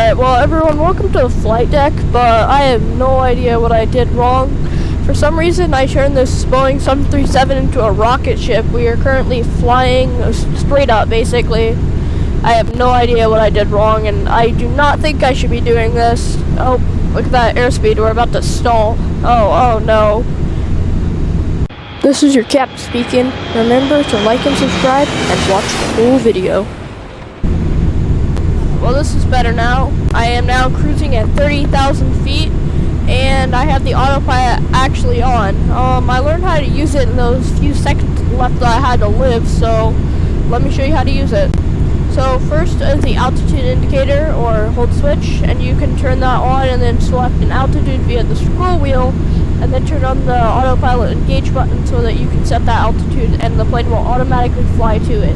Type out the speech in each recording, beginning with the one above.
Alright, well everyone, welcome to the flight deck, but I have no idea what I did wrong. For some reason, I turned this Boeing 737 into a rocket ship. We are currently flying straight up, basically. I have no idea what I did wrong, and I do not think I should be doing this. Oh, look at that airspeed, we're about to stall. Oh no. This is your captain speaking. Remember to like and subscribe, and watch the whole video. Well, this is better now. I am now cruising at 30,000 feet, and I have the autopilot actually on. I learned how to use it in those few seconds left that I had to live, so let me show you how to use it. So first is the altitude indicator, or hold switch, and you can turn that on and then select an altitude via the scroll wheel, and then turn on the autopilot engage button so that you can set that altitude and the plane will automatically fly to it.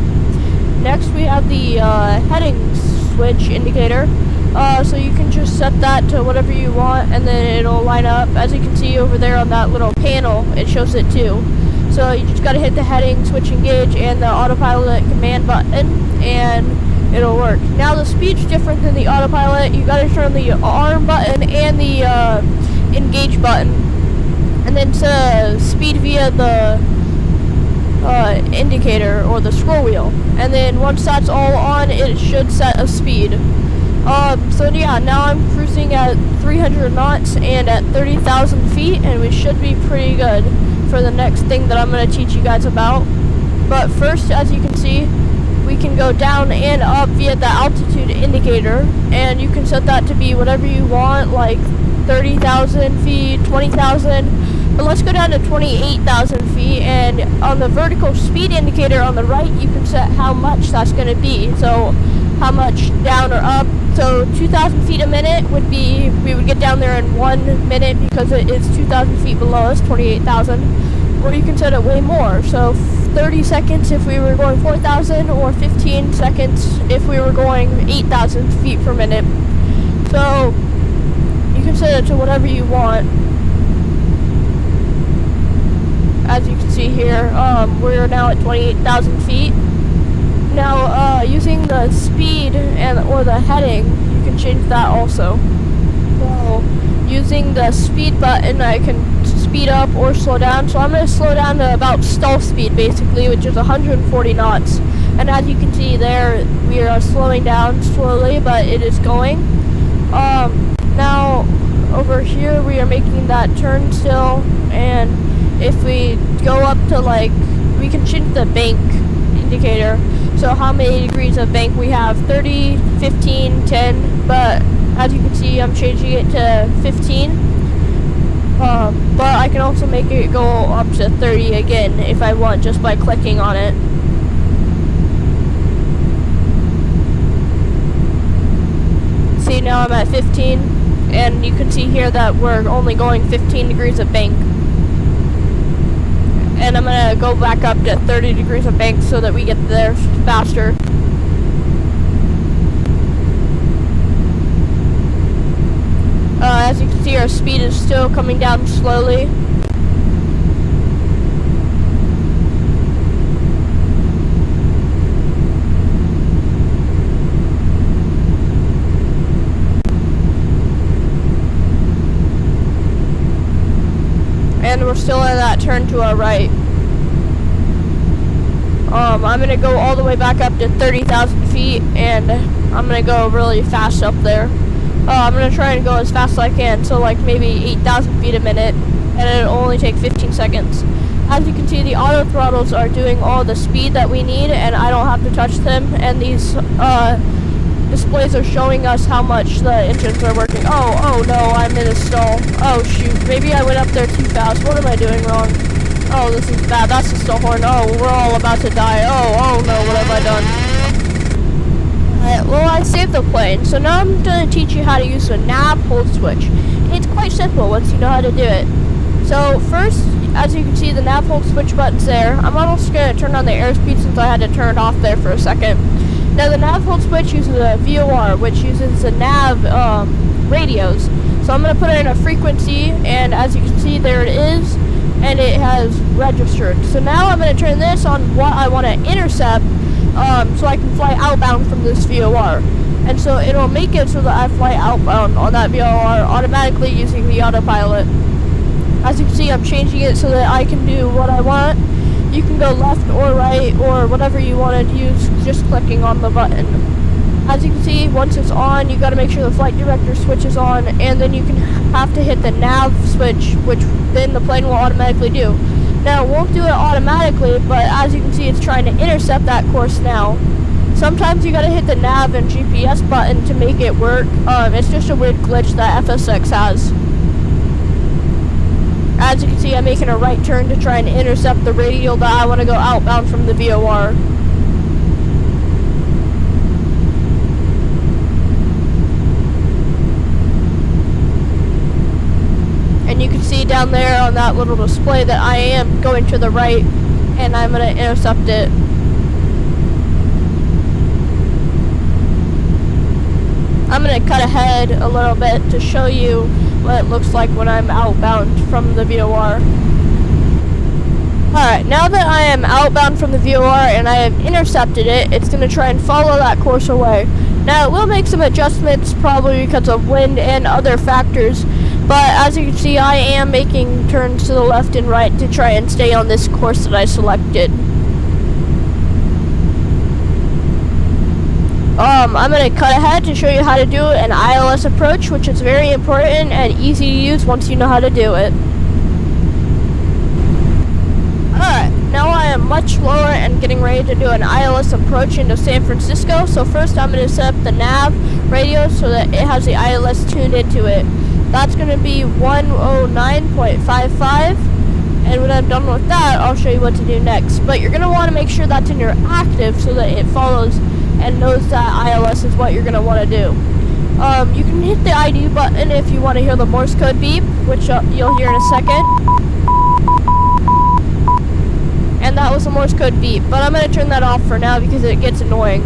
Next we have the headings switch indicator, so you can just set that to whatever you want and then it'll line up. As you can see over there on that little panel, it shows it too. So you just gotta hit the heading switch engage and the autopilot command button and it'll work. Now the speed's different than the autopilot. You gotta turn the arm button and the engage button, and then to speed via the indicator or the scroll wheel, and then once that's all on, it should set a speed. So yeah, now I'm cruising at 300 knots and at 30,000 feet, and we should be pretty good for the next thing that I'm going to teach you guys about. But first, as you can see, we can go down and up via the altitude indicator, and you can set that to be whatever you want, like 30,000 feet, 20,000. But let's go down to 28,000 feet, and on the vertical speed indicator on the right, you can set how much that's going to be. So how much down or up. So 2,000 feet a minute would be, we would get down there in 1 minute because it is 2,000 feet below us, 28,000. Or you can set it way more. So 30 seconds if we were going 4,000, or 15 seconds if we were going 8,000 feet per minute. So you can set it to whatever you want. As you can see here, we're now at 28,000 feet. Now, using the speed or the heading, you can change that also. So, using the speed button, I can speed up or slow down. So I'm going to slow down to about stall speed, basically, which is 140 knots. And as you can see there, we are slowing down slowly, but it is going. Now, over here, we are making that turn still, and if we go up to, like, we can change the bank indicator. So how many degrees of bank we have, 30, 15, 10, but as you can see, I'm changing it to 15. But I can also make it go up to 30 again if I want, just by clicking on it. See, now I'm at 15, and you can see here that we're only going 15 degrees of bank. And I'm going to go back up to 30 degrees of bank so that we get there faster. As you can see, our speed is still coming down slowly. And we're still in that turn to our right. I'm going to go all the way back up to 30,000 feet, and I'm going to go really fast up there. I'm going to try and go as fast as I can, so like maybe 8,000 feet a minute, and it'll only take 15 seconds. As you can see, the auto throttles are doing all the speed that we need, and I don't have to touch them, and these displays are showing us how much the engines are working. Oh no, I'm in a stall. Oh shoot, maybe I went up there too fast. What am I doing wrong? Oh, this is bad. That's the stall horn. Oh, we're all about to die. Oh no, what have I done? Alright, well, I saved the plane, so now I'm going to teach you how to use the nav hold switch. It's quite simple once you know how to do it. So first, as you can see, the nav hold switch button's there. I'm almost going to turn on the airspeed since I had to turn it off there for a second. Now the nav hold switch uses a VOR, which uses the nav radios. So I'm going to put it in a frequency, and as you can see, there it is, and it has registered. So now I'm going to turn this on what I want to intercept, so I can fly outbound from this VOR. And so it'll make it so that I fly outbound on that VOR automatically using the autopilot. As you can see, I'm changing it so that I can do what I want. You can go left or right or whatever you want to use, just clicking on the button. As you can see, once it's on, you got to make sure the flight director switch is on, and then you can have to hit the nav switch, which then the plane will automatically do. Now, it won't do it automatically, but as you can see, it's trying to intercept that course now. Sometimes you got to hit the nav and GPS button to make it work. It's just a weird glitch that FSX has. As you can see, I'm making a right turn to try and intercept the radial that I want to go outbound from the VOR. And you can see down there on that little display that I am going to the right, and I'm going to intercept it. I'm going to cut ahead a little bit to show you what it looks like when I'm outbound from the VOR. Alright, now that I am outbound from the VOR and I have intercepted it, it's going to try and follow that course away. Now, it will make some adjustments, probably because of wind and other factors, but as you can see, I am making turns to the left and right to try and stay on this course that I selected. I'm going to cut ahead to show you how to do an ILS approach, which is very important and easy to use once you know how to do it. Alright, now I am much lower and getting ready to do an ILS approach into San Francisco. So first I'm going to set up the nav radio so that it has the ILS tuned into it. That's going to be 109.55. And when I'm done with that, I'll show you what to do next. But you're going to want to make sure that's in your active so that it follows and knows that ILS is what you're going to want to do. You can hit the ID button if you want to hear the Morse code beep, which you'll hear in a second. And that was the Morse code beep, but I'm going to turn that off for now because it gets annoying.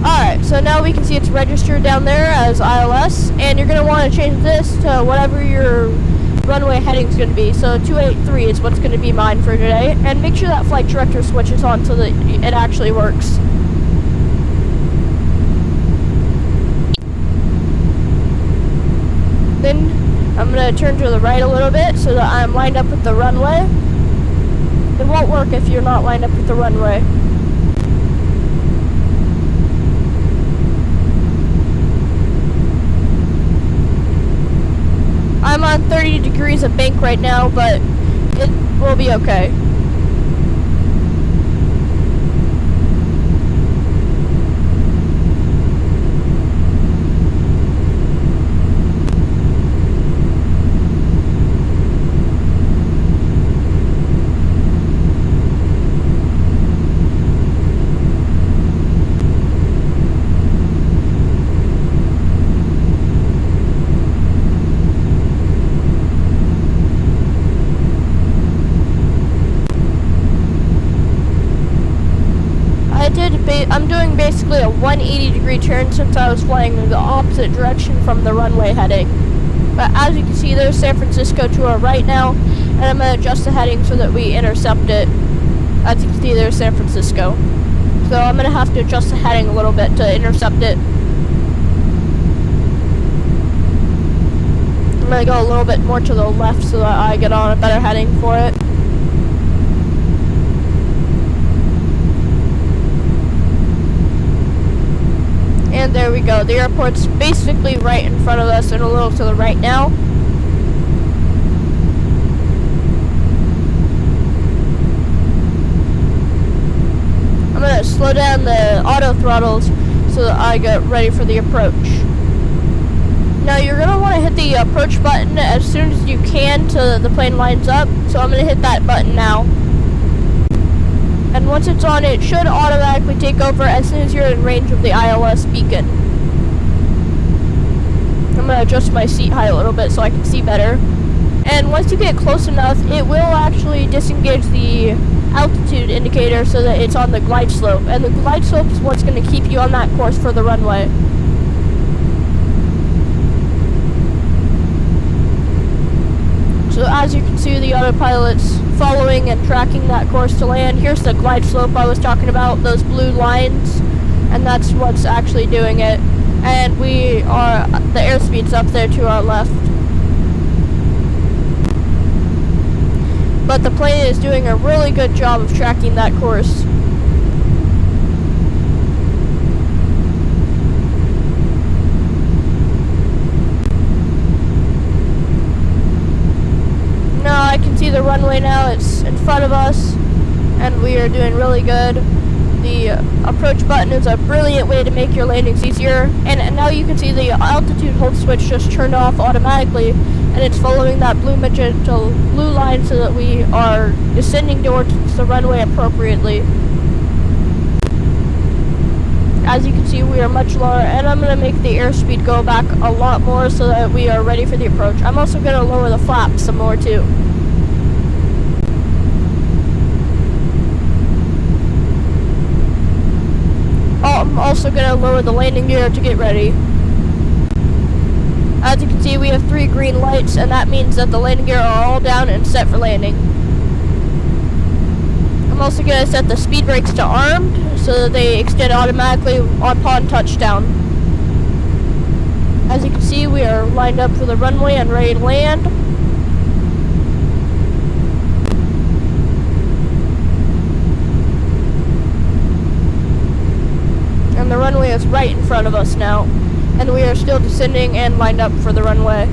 Alright, so now we can see it's registered down there as ILS, and you're going to want to change this to whatever your runway heading is going to be. So 283 is what's going to be mine for today, and make sure that flight director switch is on so that it actually works. Then I'm going to turn to the right a little bit so that I'm lined up with the runway. It won't work if you're not lined up with the runway. I'm on 30 degrees of bank right now, but it will be okay. I'm doing basically a 180 degree turn since I was flying in the opposite direction from the runway heading. But as you can see, there's San Francisco to our right now, and I'm going to adjust the heading so that we intercept it. As you can see, there's San Francisco. So I'm going to have to adjust the heading a little bit to intercept it. I'm going to go a little bit more to the left so that I get on a better heading for it. And there we go. The airport's basically right in front of us and a little to the right now. I'm going to slow down the auto throttles so that I get ready for the approach. Now you're going to want to hit the approach button as soon as you can till the plane lines up. So I'm going to hit that button now. And once it's on, it should automatically take over as soon as you're in range of the ILS beacon. I'm going to adjust my seat height a little bit so I can see better. And once you get close enough, it will actually disengage the altitude indicator so that it's on the glide slope. And the glide slope is what's going to keep you on that course for the runway. So So as you can see, the autopilot's following and tracking that course to land. Here's the glide slope I was talking about, those blue lines, and that's what's actually doing it. And the airspeed's up there to our left. But the plane is doing a really good job of tracking that course. Now I can see the runway now, it's in front of us, and we are doing really good. The approach button is a brilliant way to make your landings easier, and now you can see the altitude hold switch just turned off automatically, and it's following that blue line so that we are descending towards the runway appropriately. As you can see, we are much lower, and I'm going to make the airspeed go back a lot more so that we are ready for the approach. I'm also going to lower the flaps some more too. I'm also going to lower the landing gear to get ready. As you can see, we have 3 green lights, and that means that the landing gear are all down and set for landing. I'm also going to set the speed brakes to armed so that they extend automatically upon touchdown. As you can see, we are lined up for the runway and ready to land. And the runway is right in front of us now. And we are still descending and lined up for the runway.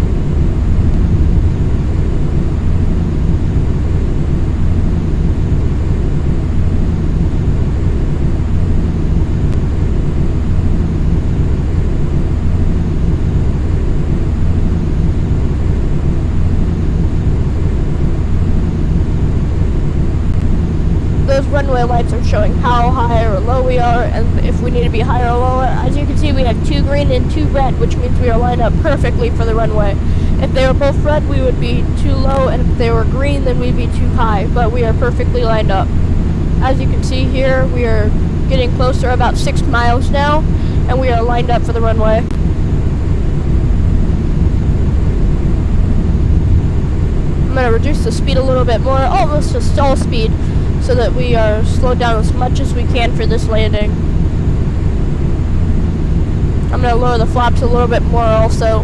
Those runway lights are showing how high or low we are, and if we need to be higher or lower. As you can see, we have 2 green and 2 red, which means we are lined up perfectly for the runway. If they were both red, we would be too low, and if they were green, then we'd be too high, but we are perfectly lined up. As you can see here, we are getting closer, about 6 miles now, and we are lined up for the runway. I'm going to reduce the speed a little bit more, almost to stall speed, so that we are slowed down as much as we can for this landing. I'm going to lower the flaps a little bit more also.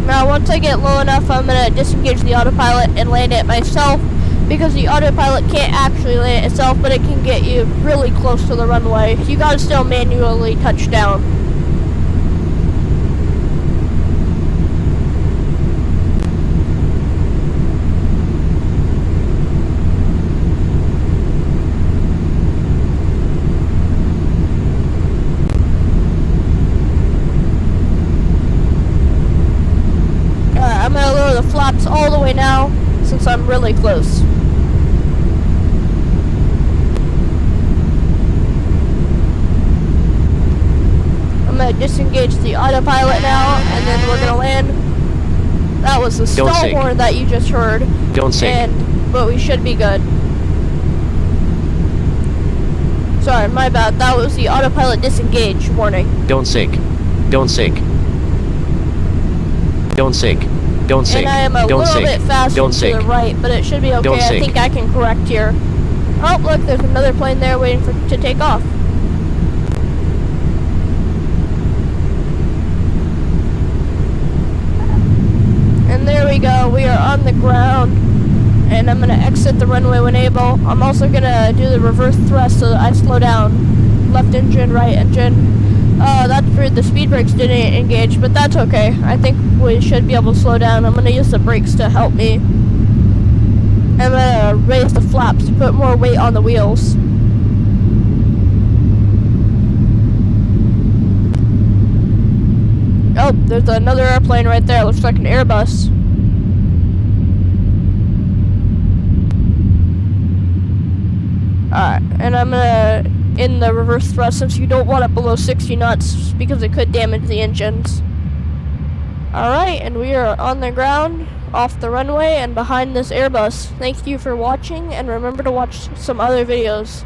Now once I get low enough, I'm going to disengage the autopilot and land it myself, because the autopilot can't actually land it itself, but it can get you really close to the runway. You got to still manually touch down. I'm going to lower the flaps all the way now, since I'm really close. I'm going to disengage the autopilot now, and then we're going to land. That was the stall horn that you just heard. Don't sink. But we should be good. Sorry, my bad. That was the autopilot disengage warning. Don't sink. Don't sink. Don't sink. Don't sink. And I am a Don't little sink. bit faster Don't to sink. the right, but it should be okay. Don't I sink. think I can correct here. Oh, look, there's another plane there waiting to take off. And there we go. We are on the ground. And I'm going to exit the runway when able. I'm also going to do the reverse thrust so that I slow down. Left engine, right engine. That's weird, the speed brakes didn't engage, but that's okay. I think we should be able to slow down. I'm going to use the brakes to help me. I'm going to raise the flaps to put more weight on the wheels. Oh, there's another airplane right there. Looks like an Airbus. Alright, and I'm gonna end the reverse thrust since you don't want it below 60 knots because it could damage the engines. Alright, and we are on the ground, off the runway, and behind this Airbus. Thank you for watching, and remember to watch some other videos.